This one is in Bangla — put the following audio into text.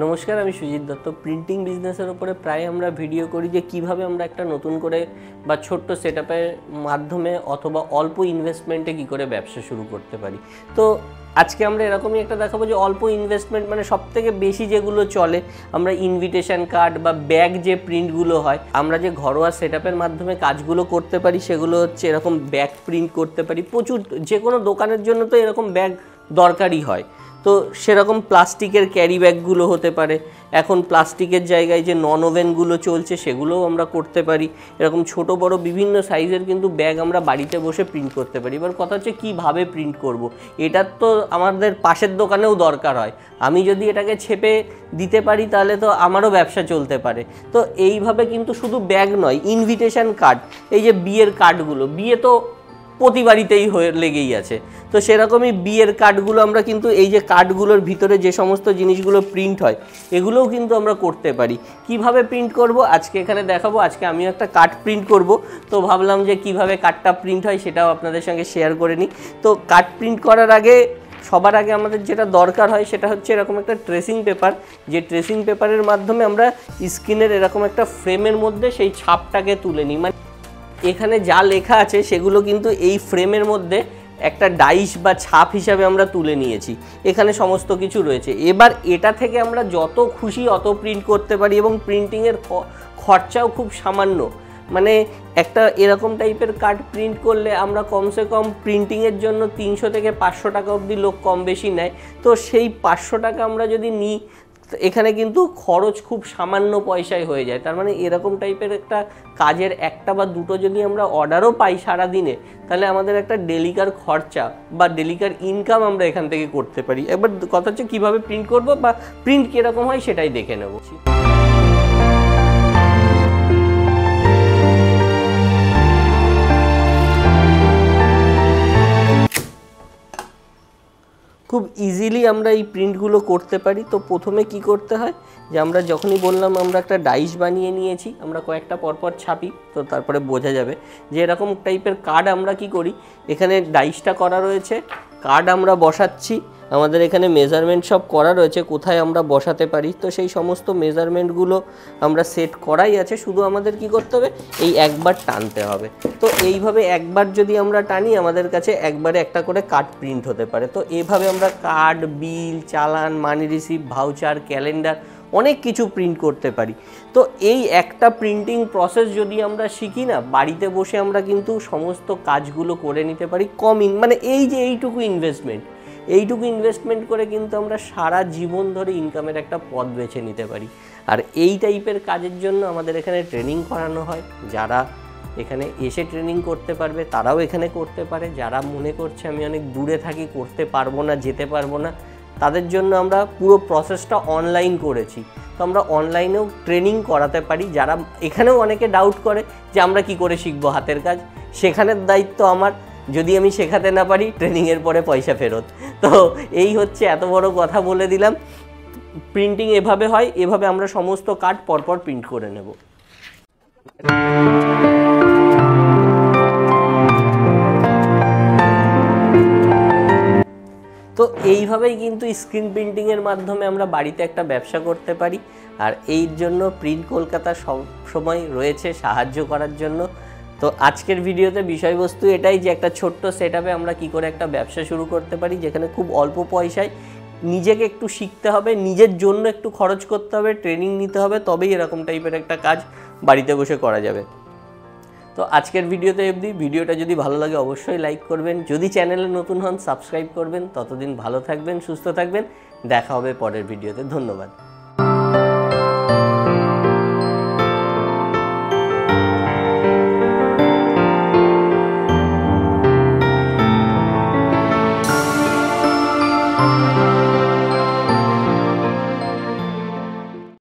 নমস্কার, আমি সুজিত দত্ত। প্রিন্টিং বিজনেসের উপরে প্রায় আমরা ভিডিও করি যে কিভাবে আমরা একটা নতুন করে বা ছোট্ট সেটআপের মাধ্যমে অথবা অল্প ইনভেস্টমেন্টে কি করে ব্যবসা শুরু করতে পারি। তো আজকে আমরা এরকমই একটা দেখাবো যে অল্প ইনভেস্টমেন্ট মানে সবথেকে বেশি যেগুলো চলে, আমরা ইনভিটেশন কার্ড বা ব্যাগ যে প্রিন্টগুলো হয়, আমরা যে ঘরোয়া সেটআপের মাধ্যমে কাজগুলো করতে পারি সেগুলো হচ্ছে এরকম ব্যাগ প্রিন্ট করতে পারি। প্রচুর যে কোনো দোকানের জন্য তো এরকম ব্যাগ দরকারই হয়। তো সেরকম প্লাস্টিকের ক্যারি ব্যাগগুলো হতে পারে, এখন প্লাস্টিকের জায়গায় যে নন ওভেনগুলো চলছে সেগুলোও আমরা করতে পারি। এরকম ছোট বড় বিভিন্ন সাইজের কিন্তু ব্যাগ আমরা বাড়িতে বসে প্রিন্ট করতে পারি। এবার কথা হচ্ছে কীভাবে প্রিন্ট করব। এটার তো আমাদের পাশের দোকানেও দরকার হয়। আমি যদি এটাকে ছেপে দিতে পারি তাহলে তো আমারও ব্যবসা চলতে পারে। তো এইভাবে কিন্তু শুধু ব্যাগ নয়, ইনভিটেশন কার্ড, এই যে বিয়ের কার্ডগুলো, বিয়ে তো প্রতি বাড়িতেই লেগেই আছে। তো সেরকমই বিয়ের কার্ডগুলো আমরা কিন্তু এই যে কার্ডগুলোর ভিতরে যে সমস্ত জিনিসগুলো প্রিন্ট হয় এগুলোও কিন্তু আমরা করতে পারি। কিভাবে প্রিন্ট করব আজকে এখানে দেখাবো। আজকে আমি একটা কার্ড প্রিন্ট করব, তো ভাবলাম যে কিভাবে কার্ডটা প্রিন্ট হয় সেটাও আপনাদের সঙ্গে শেয়ার করে নিই। তো কার্ড প্রিন্ট করার আগে সবার আগে আমাদের যেটা দরকার হয় সেটা হচ্ছে এরকম একটা ট্রেসিং পেপার, যে ট্রেসিং পেপারের মাধ্যমে আমরা স্ক্রিনের এরকম একটা ফ্রেমের মধ্যে সেই ছাপটাকে তুলে নিই। মানে এখানে যা লেখা আছে সেগুলো কিন্তু এই ফ্রেমের মধ্যে একটা ডাইস বা ছাপ হিসাবে আমরা তুলে নিয়েছি। এখানে সমস্ত কিছু রয়েছে। এবার এটা থেকে আমরা যত খুশি অত প্রিন্ট করতে পারি এবং প্রিন্টিংয়ের খরচাও খুব সামান্য। মানে একটা এরকম টাইপের কার্ড প্রিন্ট করলে আমরা কমসে কম প্রিন্টিংয়ের জন্য 300 থেকে 500 টাকা অবধি লোক কম বেশি নেয়। তো সেই 500 টাকা আমরা যদি নিই, এখানে কিন্তু খরচ খুব সামান্য পয়সায় হয়ে যায়। তার মানে এরকম টাইপের একটা কাজের একটা বা দুটো যদি আমরা অর্ডারও পাই সারাদিনে, তাহলে আমাদের একটা ডেলিকার খরচা বা ডেলিকার ইনকাম আমরা এখান থেকে করতে পারি। এবার কথা হচ্ছে কীভাবে প্রিন্ট করব বা প্রিন্ট কীরকম হয় সেটাই দেখে নেব। খুব ইজিলি আমরা এই প্রিন্টগুলো করতে পারি। তো প্রথমে কি করতে হয় যে আমরা যখনই বললাম আমরা একটা ডাইস বানিয়ে নিয়েছি, আমরা কয়েকটা পরপর ছাপি, তো তারপরে বোঝা যাবে যে এরকম টাইপের কার্ড আমরা কি করি। এখানে ডাইসটা করা রয়েছে, কার্ড আমরা বসাচ্ছি, আমাদের এখানে মেজারমেন্ট সব করা রয়েছে কোথায় আমরা বসাতে পারি। তো সেই সমস্ত মেজারমেন্টগুলো আমরা সেট করাই আছে, শুধু আমাদের কি করতে হবে, এই একবার টানতে হবে। তো এইভাবে একবার যদি আমরা টানি আমাদের কাছে একবারে একটা করে কার্ড প্রিন্ট হতে পারে। তো এইভাবে আমরা কার্ড, বিল, চালান, মানি রিসিপ্ট, ভাউচার, ক্যালেন্ডার অনেক কিছু প্রিন্ট করতে পারি। তো এই একটা প্রিন্টিং প্রসেস যদি আমরা শিখি না, বাড়িতে বসে আমরা কিন্তু সমস্ত কাজগুলো করে নিতে পারি কম মানে এই যে এইটুকু ইনভেস্টমেন্ট করে কিন্তু আমরা সারা জীবন ধরে ইনকামের একটা পথ বেছে নিতে পারি। আর এই টাইপের কাজের জন্য আমাদের এখানে ট্রেনিং করানো হয়। যারা এখানে এসে ট্রেনিং করতে পারবে তারাও এখানে করতে পারে। যারা মনে করছে আমি অনেক দূরে থাকি, করতে পারবো না, যেতে পারবো না, তাদের জন্য আমরা পুরো প্রসেসটা অনলাইন করেছি। তো আমরা অনলাইনেও ট্রেনিং করাতে পারি। যারা এখানেও অনেকে ডাউট করে যে আমরা কি করে শিখবো হাতের কাজ, সেখানের দায়িত্ব আমার। যদি আমি শেখাতে না পারি, ট্রেনিংয়ের পরে পয়সা ফেরত। তো এই হচ্ছে, এত বড় কথা বলে দিলাম। প্রিন্টিং এভাবে হয়, এভাবে আমরা সমস্ত কার্ড পরপর প্রিন্ট করে নেব। তো এইভাবেই কিন্তু স্ক্রিন প্রিন্টিংয়ের মাধ্যমে আমরা বাড়িতে একটা ব্যবসা করতে পারি। আর এই জন্য প্রিন্ট কলকাতা সব সময় রয়েছে সাহায্য করার জন্য। তো আজকের ভিডিওতে বিষয়বস্তু এটাই যে একটা ছোট্ট সেটআপে আমরা কি করে একটা ব্যবসা শুরু করতে পারি, যেখানে খুব অল্প পয়সায় নিজেকে একটু শিখতে হবে, নিজের জন্য একটু খরচ করতে হবে, ট্রেনিং নিতে হবে, তবেই এরকম টাইপের একটা কাজ বাড়িতে বসে করা যাবে। তো আজকের ভিডিওতে অবধি। ভিডিওটা যদি ভালো লাগে অবশ্যই লাইক করবেন, যদি চ্যানেলে নতুন হন সাবস্ক্রাইব করবেন। ততদিন ভালো থাকবেন, সুস্থ থাকবেন, দেখা হবে পরের ভিডিওতে। ধন্যবাদ।